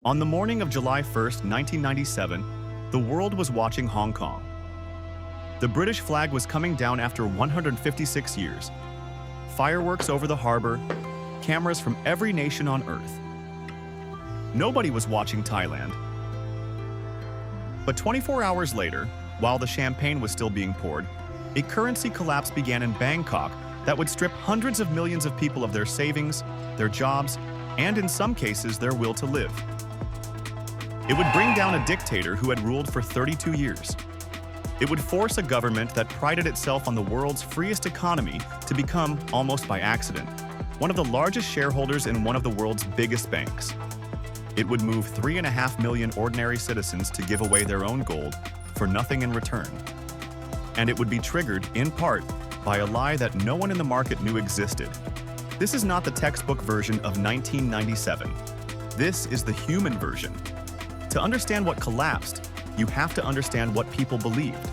On the morning of July 1st, 1997, the world was watching Hong Kong. The British flag was coming down after 156 years. Fireworks over the harbor, cameras from every nation on Earth. Nobody was watching Thailand. But 24 hours later, while the champagne was still being poured, a currency collapse began in Bangkok that would strip hundreds of millions of people of their savings, their jobs, and in some cases, their will to live. It would bring down a dictator who had ruled for 32 years. It would force a government that prided itself on the world's freest economy to become, almost by accident, one of the largest shareholders in one of the world's biggest banks. It would move 3.5 million ordinary citizens to give away their own gold for nothing in return. And it would be triggered, in part, by a lie that no one in the market knew existed. This is not the textbook version of 1997. This is the human version. To understand what collapsed, you have to understand what people believed.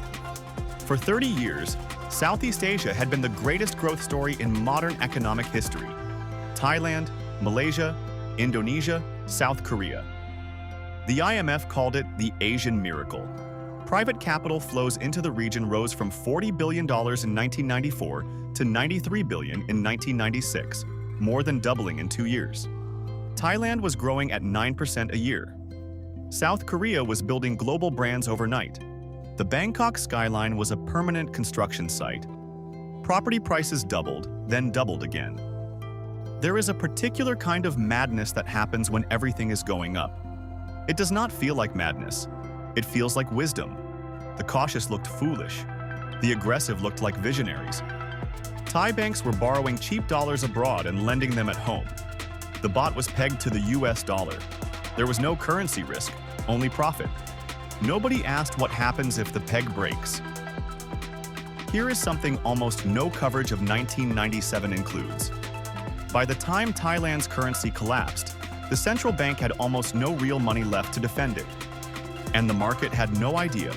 For 30 years, Southeast Asia had been the greatest growth story in modern economic history. Thailand, Malaysia, Indonesia, South Korea. The IMF called it the Asian miracle. Private capital flows into the region rose from $40 billion in 1994 to $93 billion in 1996, more than doubling in 2 years. Thailand was growing at 9% a year. South Korea was building global brands overnight. The Bangkok skyline was a permanent construction site. Property prices doubled, then doubled again. There is a particular kind of madness that happens when everything is going up. It does not feel like madness. It feels like wisdom. The cautious looked foolish. The aggressive looked like visionaries. Thai banks were borrowing cheap dollars abroad and lending them at home. The baht was pegged to the US dollar. There was no currency risk, only profit. Nobody asked what happens if the peg breaks. Here is something almost no coverage of 1997 includes. By the time Thailand's currency collapsed, the central bank had almost no real money left to defend it. And the market had no idea.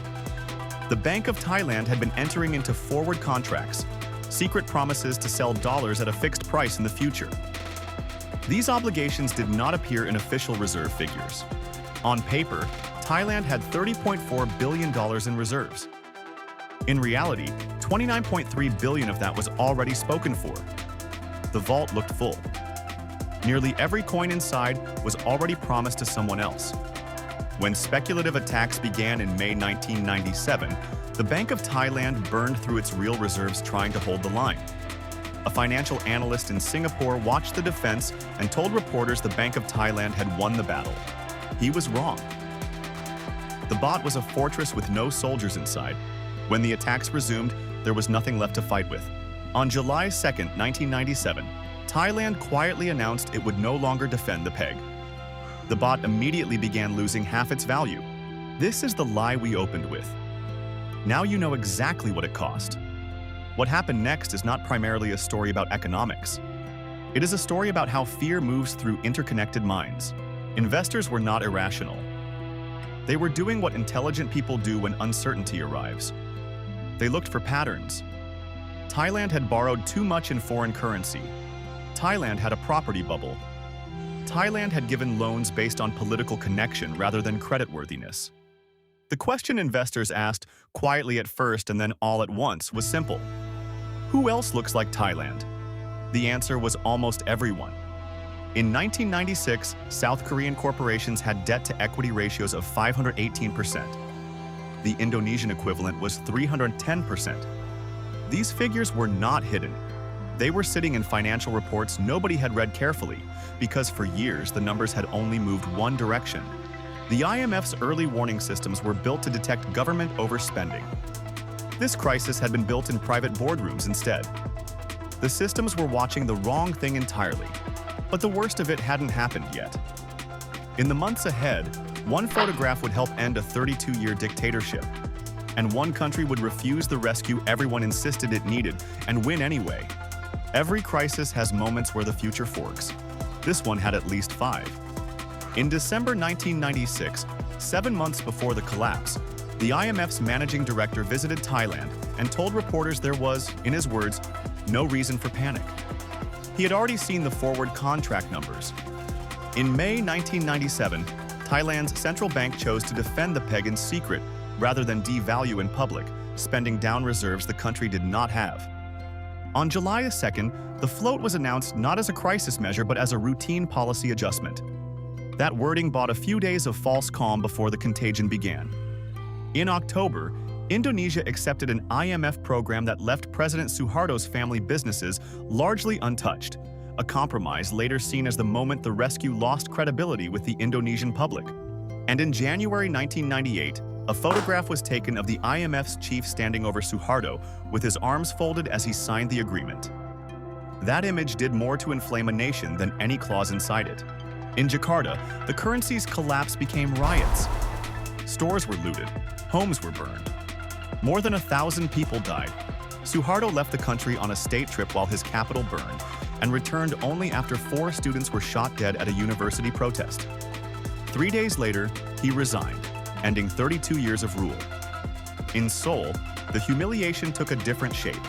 The Bank of Thailand had been entering into forward contracts, secret promises to sell dollars at a fixed price in the future. These obligations did not appear in official reserve figures. On paper, Thailand had $30.4 billion in reserves. In reality, $29.3 billion of that was already spoken for. The vault looked full. Nearly every coin inside was already promised to someone else. When speculative attacks began in May 1997, the Bank of Thailand burned through its real reserves trying to hold the line. A financial analyst in Singapore watched the defense and told reporters the Bank of Thailand had won the battle. He was wrong. The baht was a fortress with no soldiers inside. When the attacks resumed, there was nothing left to fight with. On July 2, 1997, Thailand quietly announced it would no longer defend the peg. The baht immediately began losing half its value. This is the lie we opened with. Now you know exactly what it cost. What happened next is not primarily a story about economics. It is a story about how fear moves through interconnected minds. Investors were not irrational. They were doing what intelligent people do when uncertainty arrives. They looked for patterns. Thailand had borrowed too much in foreign currency. Thailand had a property bubble. Thailand had given loans based on political connection rather than creditworthiness. The question investors asked, quietly at first and then all at once, was simple. Who else looks like Thailand? The answer was almost everyone. In 1996, South Korean corporations had debt-to-equity ratios of 518%. The Indonesian equivalent was 310%. These figures were not hidden. They were sitting in financial reports nobody had read carefully, because for years the numbers had only moved one direction. The IMF's early warning systems were built to detect government overspending. This crisis had been built in private boardrooms instead. The systems were watching the wrong thing entirely, but the worst of it hadn't happened yet. In the months ahead, one photograph would help end a 32-year dictatorship, and one country would refuse the rescue everyone insisted it needed and win anyway. Every crisis has moments where the future forks. This one had at least 5. In December 1996, 7 months before the collapse, the IMF's managing director visited Thailand and told reporters there was, in his words, no reason for panic. He had already seen the forward contract numbers. In May 1997, Thailand's central bank chose to defend the peg in secret rather than devalue in public, spending down reserves the country did not have. On July 2nd, the float was announced not as a crisis measure but as a routine policy adjustment. That wording bought a few days of false calm before the contagion began. In October, Indonesia accepted an IMF program that left President Suharto's family businesses largely untouched, a compromise later seen as the moment the rescue lost credibility with the Indonesian public. And in January 1998, a photograph was taken of the IMF's chief standing over Suharto with his arms folded as he signed the agreement. That image did more to inflame a nation than any clause inside it. In Jakarta, the currency's collapse became riots. Stores were looted, homes were burned. More than 1,000 people died. Suharto left the country on a state trip while his capital burned and returned only after 4 students were shot dead at a university protest. 3 days later, he resigned, ending 32 years of rule. In Seoul, the humiliation took a different shape.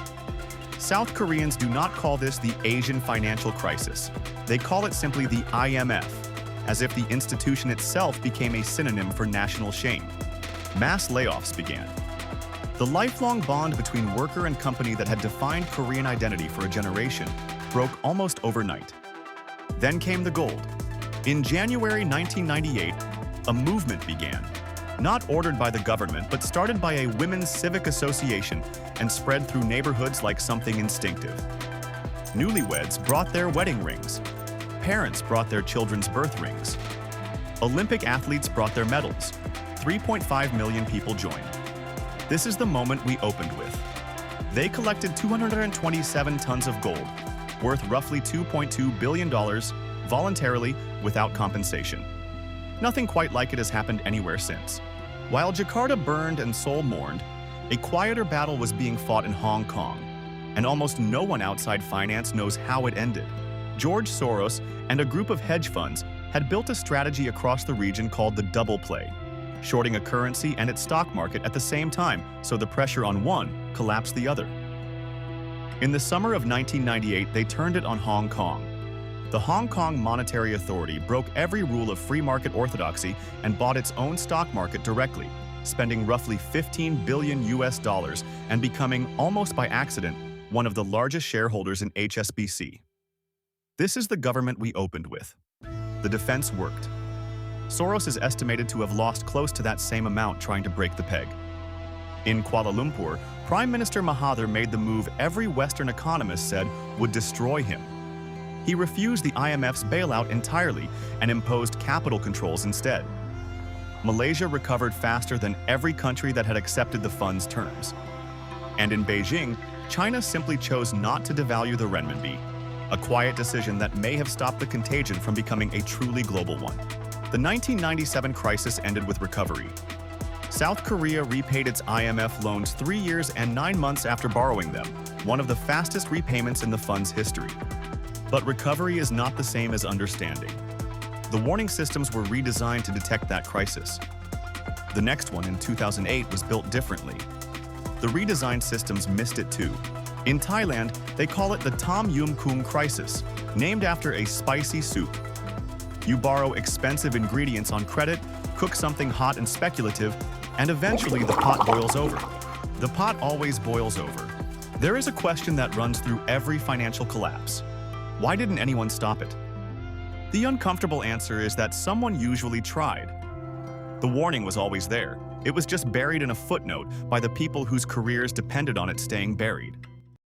South Koreans do not call this the Asian financial crisis. They call it simply the IMF, as if the institution itself became a synonym for national shame. Mass layoffs began. The lifelong bond between worker and company that had defined Korean identity for a generation broke almost overnight. Then came the gold. In January 1998, a movement began, not ordered by the government, but started by a women's civic association and spread through neighborhoods like something instinctive. Newlyweds brought their wedding rings. Parents brought their children's birth rings. Olympic athletes brought their medals. 3.5 million people joined. This is the moment we opened with. They collected 227 tons of gold, worth roughly $2.2 billion, voluntarily, without compensation. Nothing quite like it has happened anywhere since. While Jakarta burned and Seoul mourned, a quieter battle was being fought in Hong Kong, and almost no one outside finance knows how it ended. George Soros and a group of hedge funds had built a strategy across the region called the double play, shorting a currency and its stock market at the same time, so the pressure on one collapsed the other. In the summer of 1998, they turned it on Hong Kong. The Hong Kong Monetary Authority broke every rule of free market orthodoxy and bought its own stock market directly, spending roughly $15 billion and becoming, almost by accident, one of the largest shareholders in HSBC. This is the government we opened with. The defense worked. Soros is estimated to have lost close to that same amount trying to break the peg. In Kuala Lumpur, Prime Minister Mahathir made the move every Western economist said would destroy him. He refused the IMF's bailout entirely and imposed capital controls instead. Malaysia recovered faster than every country that had accepted the fund's terms. And in Beijing, China simply chose not to devalue the renminbi, a quiet decision that may have stopped the contagion from becoming a truly global one. The 1997 crisis ended with recovery. South Korea repaid its IMF loans 3 years and 9 months after borrowing them, one of the fastest repayments in the fund's history. But recovery is not the same as understanding. The warning systems were redesigned to detect that crisis. The next one in 2008 was built differently. The redesigned systems missed it too. In Thailand, they call it the Tom Yum Kum crisis, named after a spicy soup. You borrow expensive ingredients on credit, cook something hot and speculative, and eventually the pot boils over. The pot always boils over. There is a question that runs through every financial collapse. Why didn't anyone stop it? The uncomfortable answer is that someone usually tried. The warning was always there. It was just buried in a footnote by the people whose careers depended on it staying buried.